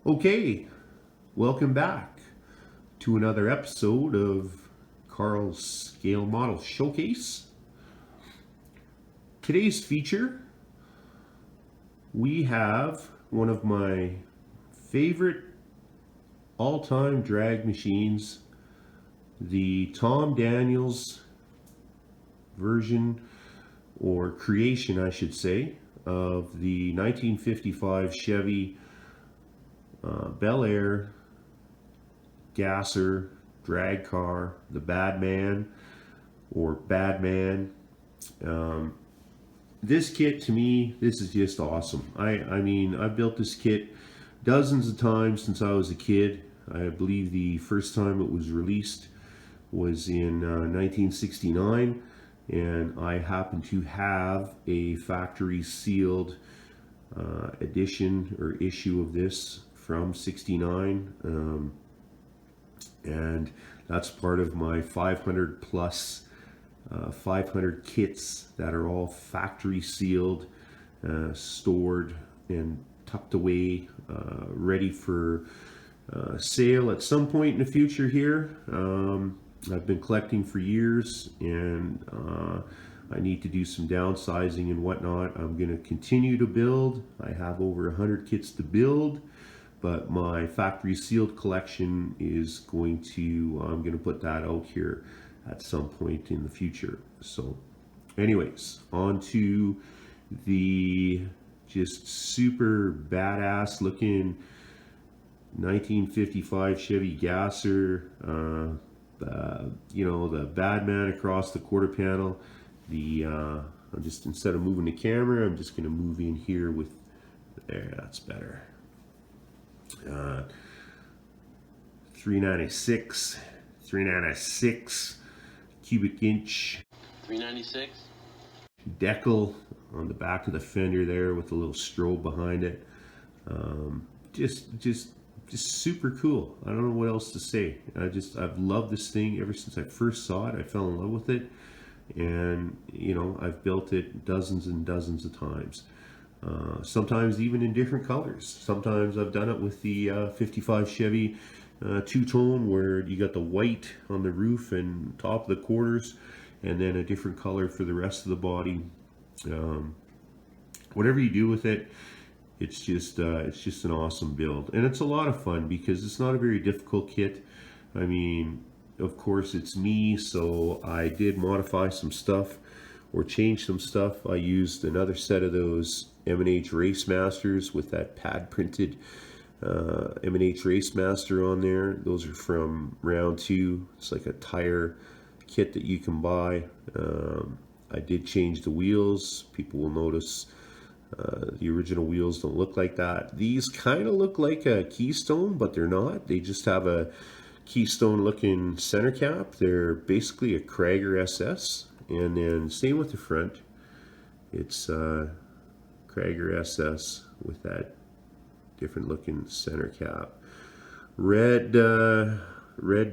Okay, welcome back to another episode of Carl's Scale Model Showcase. Today's feature, we have one of my favorite all-time drag machines, the Tom Daniels version, or creation I should say, of the 1955 Chevy Bel Air gasser drag car, the Badman or Badman. This kit, to me, this is just awesome. I mean, I've built this kit dozens of times since I was a kid. I believe the first time it was released was in 1969, and I happen to have a factory sealed edition or issue of this from '69, and that's part of my 500 plus 500 kits that are all factory sealed, stored and tucked away, ready for sale at some point in the future here. I've been collecting for years, and I need to do some downsizing and whatnot. I'm going to continue to build. I have over 100 kits to build, but my factory sealed collection is going to, I'm going to put that out here at some point in the future. So anyways, on to the just super badass looking 1955 Chevy gasser, you know, the Badman across the quarter panel. The I'm just, instead of moving the camera, I'm just going to move in here with, there, that's better. 396 cubic inch 396 decal on the back of the fender there with a little strobe behind it. Just super cool. I don't know what else to say. I've loved this thing ever since I first saw it. I fell in love with it, and you know, I've built it dozens and dozens of times. Sometimes even in different colors. Sometimes I've done it with the 55 Chevy two-tone, where you got the white on the roof and top of the quarters, and then a different color for the rest of the body. Whatever you do with it, it's just an awesome build, and it's a lot of fun because it's not a very difficult kit. I mean, of course, it's me, so I did modify some stuff or change some stuff. I used another set of those M&H Race Masters with that pad printed M&H Race Master on there. Those are from round 2. It's like a tire kit that you can buy. I did change the wheels. People will notice the original wheels don't look like that. These kind of look like a Keystone, but they're not. They just have a Keystone looking center cap. They're basically a Krager SS. And then same with the front. It's Krager SS with that different looking center cap. Red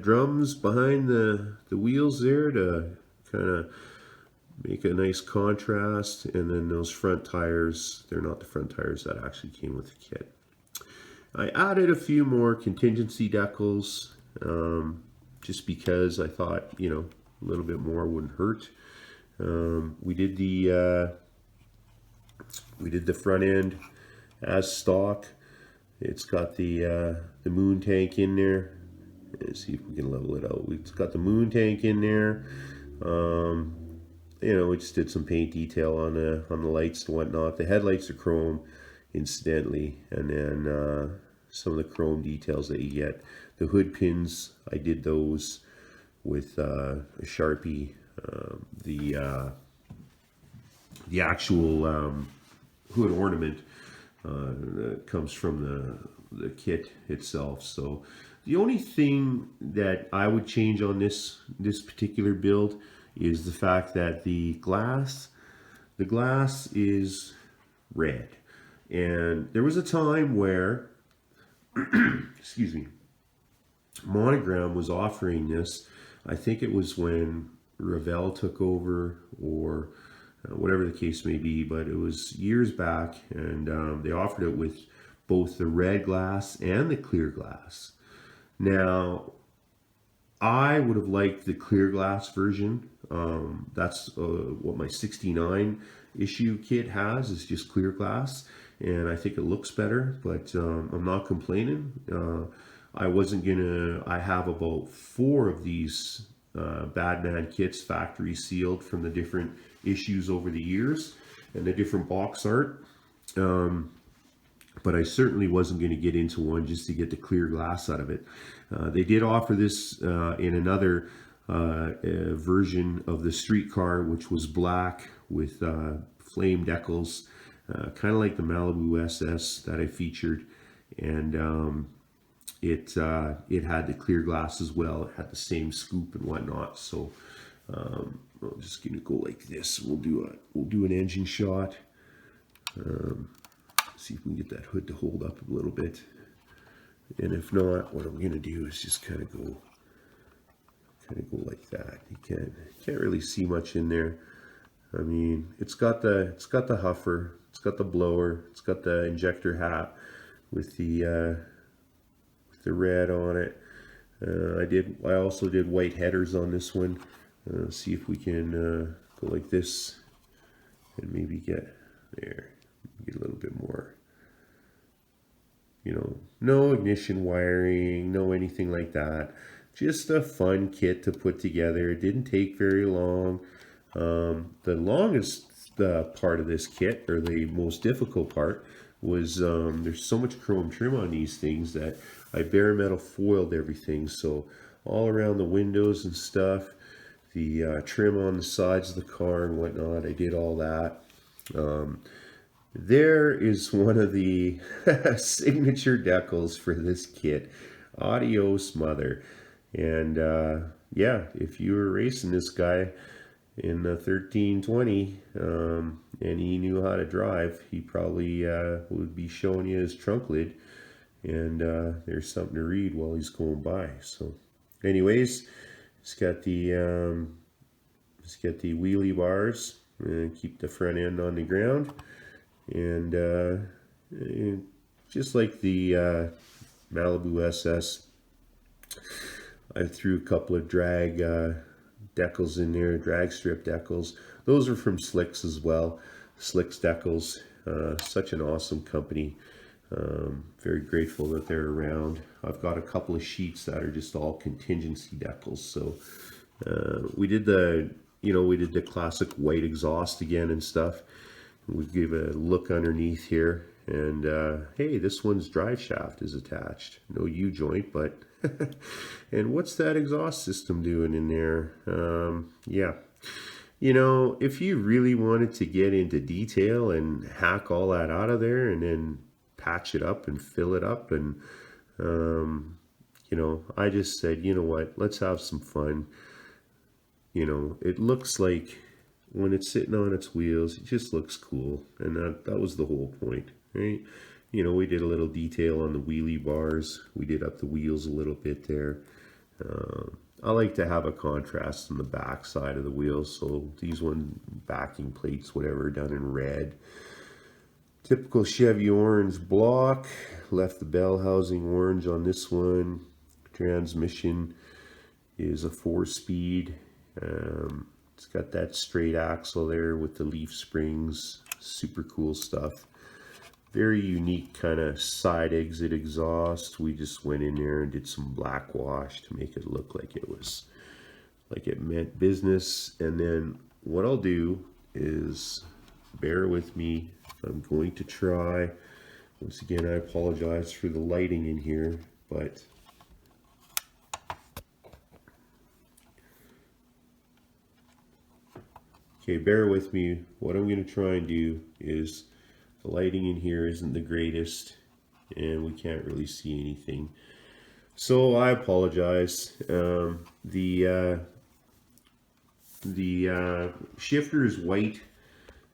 drums behind the wheels there to kind of make a nice contrast. And then those front tires, they're not the front tires that actually came with the kit. I added a few more contingency decals, just because I thought, you know, a little bit more wouldn't hurt. We did the front end as stock. It's got the moon tank in there. Let's see if we can level it out. It's got the moon tank in there. You know, we just did some paint detail on the lights and whatnot. The headlights are chrome, incidentally, and then some of the chrome details that you get. The hood pins, I did those with a Sharpie. The actual hood ornament comes from the kit itself. So the only thing that I would change on this particular build is the fact that the glass is red. And there was a time where excuse me, Monogram was offering this. I think it was when Revell took over, or whatever the case may be, but it was years back, and they offered it with both the red glass and the clear glass. Now, I would have liked the clear glass version. That's what my 69 issue kit has, is just clear glass, and I think it looks better, but I'm not complaining. I have about 4 of these Badman kits factory sealed from the different issues over the years and the different box art. But I certainly wasn't going to get into one just to get the clear glass out of it. They did offer this in another version of the streetcar, which was black with flame decals, kind of like the Malibu SS that I featured, and it had the clear glass as well. It had the same scoop and whatnot. So I'm just going to go like this. We'll do an engine shot. See if we can get that hood to hold up a little bit, and if not, what I'm going to do is just kind of go like that. You can't really see much in there. I mean, it's got the huffer, it's got the blower, it's got the injector hat with the red on it. I also did white headers on this one. See if we can go like this and maybe get there. Get a little bit more, no ignition wiring, no anything like that. Just a fun kit to put together. It didn't take very long. The longest part of this kit, or the most difficult part, was there's so much chrome trim on these things that I bare metal foiled everything. So all around the windows and stuff, the trim on the sides of the car and whatnot, I did all that. There is one of the signature decals for this kit. Adios, mother. And yeah, if you were racing this guy in the 1320 and he knew how to drive, he probably would be showing you his trunk lid, and there's something to read while he's going by. So anyways, it's got the wheelie bars and keep the front end on the ground. And just like the Malibu SS, I threw a couple of drag decals in there, drag strip decals. Those are from Slicks as well. Slicks Decals, such an awesome company. Very grateful that they're around. I've got a couple of sheets that are just all contingency decals. So we did the classic white exhaust again and stuff. We give a look underneath here, and hey, this one's drive shaft is attached. No U-joint, but and what's that exhaust system doing in there? Yeah, if you really wanted to get into detail and hack all that out of there and then patch it up and fill it up, and I just said, you know what, let's have some fun. It looks like, when it's sitting on its wheels, it just looks cool, and that was the whole point, right? We did a little detail on the wheelie bars. We did up the wheels a little bit there. I like to have a contrast on the back side of the wheels, so these backing plates, whatever, done in red. Typical Chevy orange block. Left the bell housing orange on this one. Transmission is a 4-speed. It's got that straight axle there with the leaf springs. Super cool stuff. Very unique kind of side exit exhaust. We just went in there and did some black wash to make it look like it meant business. And then what I'll do is, bear with me, I'm going to try. Once again, I apologize for the lighting in here, but okay, bear with me. What I'm going to try and do is, the lighting in here isn't the greatest, and we can't really see anything. So I apologize. The shifter is white,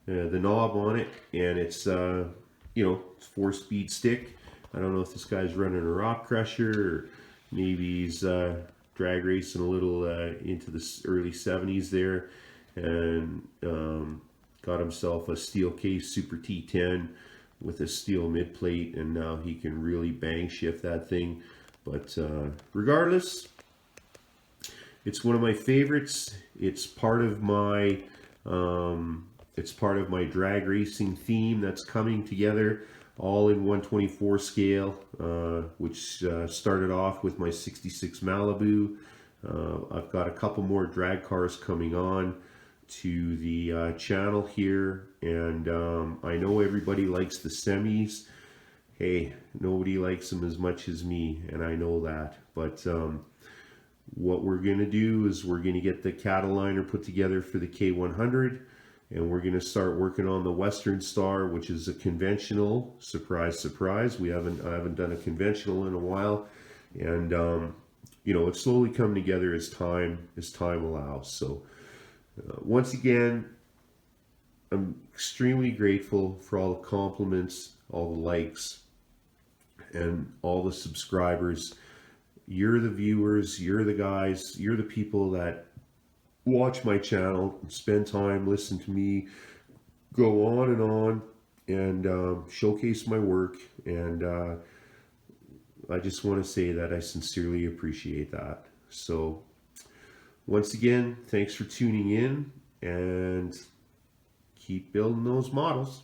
the knob on it, and it's it's 4-speed stick. I don't know if this guy's running a rock crusher, or maybe he's drag racing a little into the early 70s there, and got himself a steel case Super T10 with a steel mid plate, and now he can really bang shift that thing. But regardless, it's one of my favorites. It's part of my drag racing theme that's coming together, all in 124 scale, which started off with my 66 Malibu. I've got a couple more drag cars coming on to the channel here, and I know everybody likes the semis. Hey, nobody likes them as much as me, and I know that. But what we're going to do is we're going to get the Cataliner put together for the K100, and we're going to start working on the Western Star, which is a conventional. Surprise, surprise. I haven't done a conventional in a while, and you know, it's slowly coming together as time allows. So once again, I'm extremely grateful for all the compliments, all the likes, and all the subscribers. You're the viewers, you're the guys, you're the people that watch my channel, spend time, listen to me, go on, and showcase my work. And I just want to say that I sincerely appreciate that. So once again, thanks for tuning in, and keep building those models.